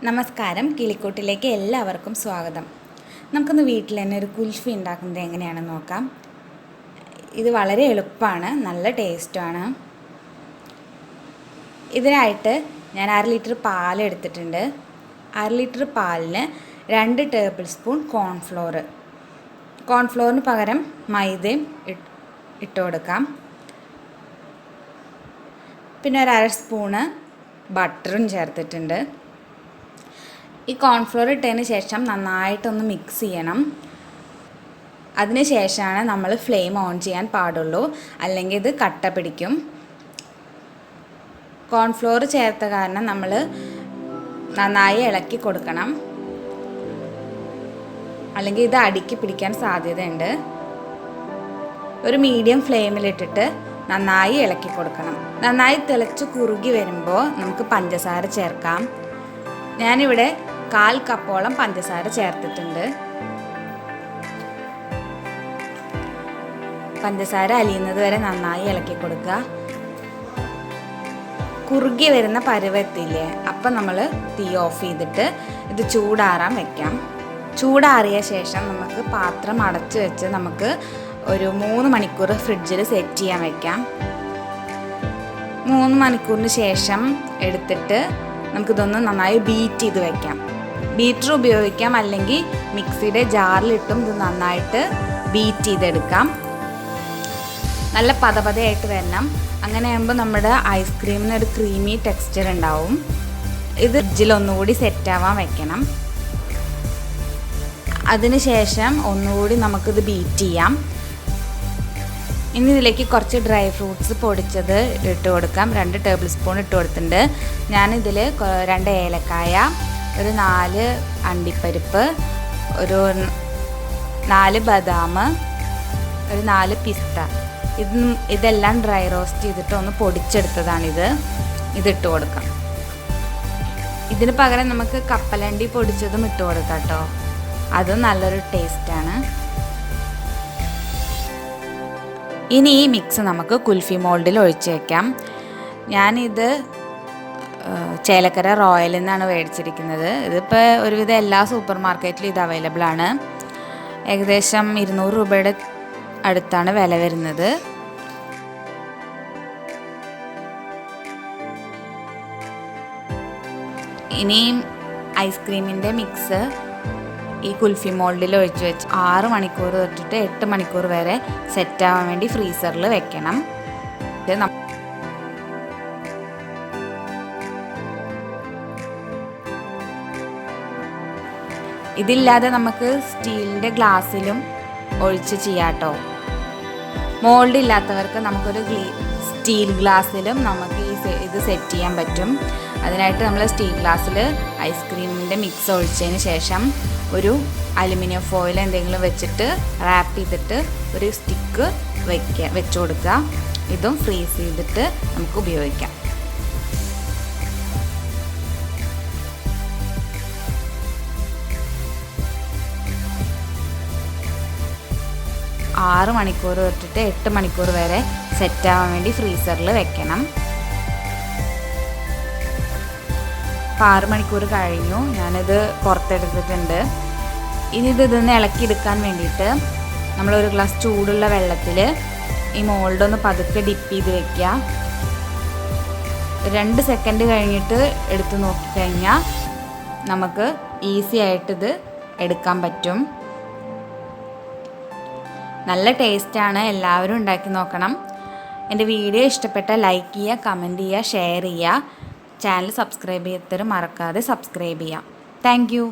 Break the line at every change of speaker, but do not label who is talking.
നമസ്കാരം, കിളിക്കൂട്ടിലേക്ക് എല്ലാവർക്കും സ്വാഗതം. നമുക്കൊന്ന് വീട്ടിൽ തന്നെ ഒരു കുൽഫി ഉണ്ടാക്കുന്നത് എങ്ങനെയാണെന്ന് നോക്കാം. ഇത് വളരെ എളുപ്പമാണ്, നല്ല ടേസ്റ്റാണ്. ഇതിനായിട്ട് ഞാൻ 1/2 ലിറ്റർ പാൽ എടുത്തിട്ടുണ്ട്. 1/2 ലിറ്റർ പാലിന് 2 ടേബിൾ സ്പൂൺ കോൺഫ്ലോറിന് പകരം മൈദയും ഇട്ട് കൊടുക്കാം. പിന്നെ ഒരു 1/2 സ്പൂണ് ബട്ടറും ചേർത്തിട്ടുണ്ട്. ഈ കോൺഫ്ലോർ ഇട്ടതിന് ശേഷം നന്നായിട്ടൊന്ന് മിക്സ് ചെയ്യണം. അതിന് ശേഷമാണ് നമ്മൾ ഫ്ലെയിം ഓൺ ചെയ്യാൻ പാടുള്ളൂ, അല്ലെങ്കിൽ ഇത് കട്ട പിടിക്കും. കോൺഫ്ലോർ ചേർത്ത കാരണം നമ്മൾ നന്നായി ഇളക്കി കൊടുക്കണം, അല്ലെങ്കിൽ ഇത് അടുക്കി പിടിക്കാൻ സാധ്യതയുണ്ട്. ഒരു മീഡിയം ഫ്ലെയിമിലിട്ടിട്ട് നന്നായി ഇളക്കി കൊടുക്കണം. നന്നായി തിളച്ച് കുറുകി വരുമ്പോൾ നമുക്ക് പഞ്ചസാര ചേർക്കാം. ഞാനിവിടെ 1/4 കപ്പോളം പഞ്ചസാര ചേർത്തിട്ടുണ്ട്. പഞ്ചസാര അലിയുന്നത് വരെ നന്നായി ഇളക്കി കൊടുക്കുക. കുറുകി വരുന്ന പരുവത്തില്ലേ, അപ്പം നമ്മൾ തീ ഓഫ് ചെയ്തിട്ട് ഇത് ചൂടാറാൻ വെക്കാം. ചൂടാറിയ ശേഷം നമുക്ക് പാത്രം അടച്ചു വെച്ച് നമുക്ക് ഒരു 3 മണിക്കൂർ ഫ്രിഡ്ജിൽ സെറ്റ് ചെയ്യാൻ വെക്കാം. 3 മണിക്കൂറിന് ശേഷം എടുത്തിട്ട് നമുക്കിതൊന്ന് നന്നായി ബീറ്റ് ചെയ്ത് വയ്ക്കാം. ബീറ്റർ ഉപയോഗിക്കാം, അല്ലെങ്കിൽ മിക്സിയുടെ ജാറിലിട്ടും ഇത് നന്നായിട്ട് ബീറ്റ് ചെയ്തെടുക്കാം. നല്ല പതപതയായിട്ട് വരണം. അങ്ങനെ ആകുമ്പോൾ നമ്മുടെ ഐസ്ക്രീമിന് ഒരു ക്രീമി ടെക്സ്ചർ ഉണ്ടാവും. ഇത് ഫ്രിഡ്ജിൽ ഒന്നുകൂടി സെറ്റാവാൻ വെക്കണം. അതിനുശേഷം ഒന്നുകൂടി നമുക്കിത് ബീറ്റ് ചെയ്യാം. ഇനി ഇതിലേക്ക് കുറച്ച് ഡ്രൈ ഫ്രൂട്ട്സ് പൊടിച്ചത് ഇട്ട് കൊടുക്കാം. 2 ടേബിൾ സ്പൂൺ ഇട്ട് കൊടുത്തിട്ടുണ്ട്. ഞാനിതിൽ 2 ഏലക്കായ, ഒരു 4 അണ്ടിപ്പരിപ്പ്, ഒരു 4 ബദാം, ഒരു 4 പിസ്ത, ഇതെല്ലാം ഡ്രൈ റോസ്റ്റ് ചെയ്തിട്ട് ഒന്ന് പൊടിച്ചെടുത്തതാണിത്. ഇതിട്ട് കൊടുക്കാം. ഇതിന് പകരം നമുക്ക് കപ്പലണ്ടി പൊടിച്ചതും ഇട്ട് കൊടുക്കാം കേട്ടോ. അതും നല്ലൊരു ടേസ്റ്റാണ്. ഇനി ഈ മിക്സ് നമുക്ക് കുൽഫി മോൾഡിൽ ഒഴിച്ച് വയ്ക്കാം. ഞാനിത് ചേലക്കര റോയലിൽ നിന്നാണ് മേടിച്ചിരിക്കുന്നത്. ഇതിപ്പോൾ ഒരുവിധം എല്ലാ സൂപ്പർ മാർക്കറ്റിലും ഇത് അവൈലബിൾ ആണ്. ഏകദേശം 200 രൂപയുടെ അടുത്താണ് വില വരുന്നത്. ഇനി ഐസ്ക്രീമിൻ്റെ മിക്സ് ഈ കുൽഫി മോൾഡിൽ ഒഴിച്ച് വെച്ച് 6 മണിക്കൂർ തൊട്ടിട്ട് 8 മണിക്കൂർ വരെ സെറ്റാവാൻ വേണ്ടി ഫ്രീസറിൽ വെക്കണം. ഇതില്ലാതെ നമുക്ക് സ്റ്റീലിൻ്റെ ഗ്ലാസ്സിലും ഒഴിച്ച് ചെയ്യാം കേട്ടോ. മോൾഡ് ഇല്ലാത്തവർക്ക് നമുക്കൊരു സ്റ്റീൽ ഗ്ലാസ്സിലും നമുക്ക് ഇത് സെറ്റ് ചെയ്യാൻ പറ്റും. അതിനായിട്ട് നമ്മൾ സ്റ്റീൽ ഗ്ലാസ്സിൽ ഐസ്ക്രീമിൻ്റെ മിക്സ് ഒഴിച്ചതിന് ശേഷം ഒരു അലുമിനിയം ഫോയിൽ എന്തെങ്കിലും വെച്ചിട്ട് റാപ്പ് ചെയ്തിട്ട് ഒരു സ്റ്റിക്ക് വെച്ച് കൊടുക്കുക. ഇതും ഫ്രീസ് ചെയ്തിട്ട് നമുക്ക് ഉപയോഗിക്കാം. ആറ് മണിക്കൂർ തൊട്ടിട്ട് 8 മണിക്കൂർ വരെ സെറ്റാവാൻ വേണ്ടി ഫ്രീസറിൽ വെക്കണം. 6 മണിക്കൂർ കഴിഞ്ഞു. ഞാനിത് പുറത്തെടുത്തിട്ടുണ്ട്. ഇനി ഇതൊന്ന് ഇളക്കിയെടുക്കാൻ വേണ്ടിയിട്ട് നമ്മളൊരു ഗ്ലാസ് ചൂടുള്ള വെള്ളത്തിൽ ഈ മോൾഡൊന്ന് പതുക്കെ ഡിപ്പ് ചെയ്ത് വെക്കുക. 2 സെക്കൻഡ് കഴിഞ്ഞിട്ട് എടുത്ത് നോക്കിക്കഴിഞ്ഞാൽ നമുക്ക് ഈസി ആയിട്ടിത് എടുക്കാൻ പറ്റും. നല്ല ടേസ്റ്റാണ്. എല്ലാവരും ഉണ്ടാക്കി നോക്കണം. എൻ്റെ വീഡിയോ ഇഷ്ടപ്പെട്ടാൽ ലൈക്ക് ചെയ്യുക, കമൻറ്റ് ചെയ്യുക, ഷെയർ ചെയ്യുക. ചാനൽ സബ്സ്ക്രൈബ് ചെയ്യാത്തവർ മറക്കാതെ സബ്സ്ക്രൈബ് ചെയ്യാം. Thank you.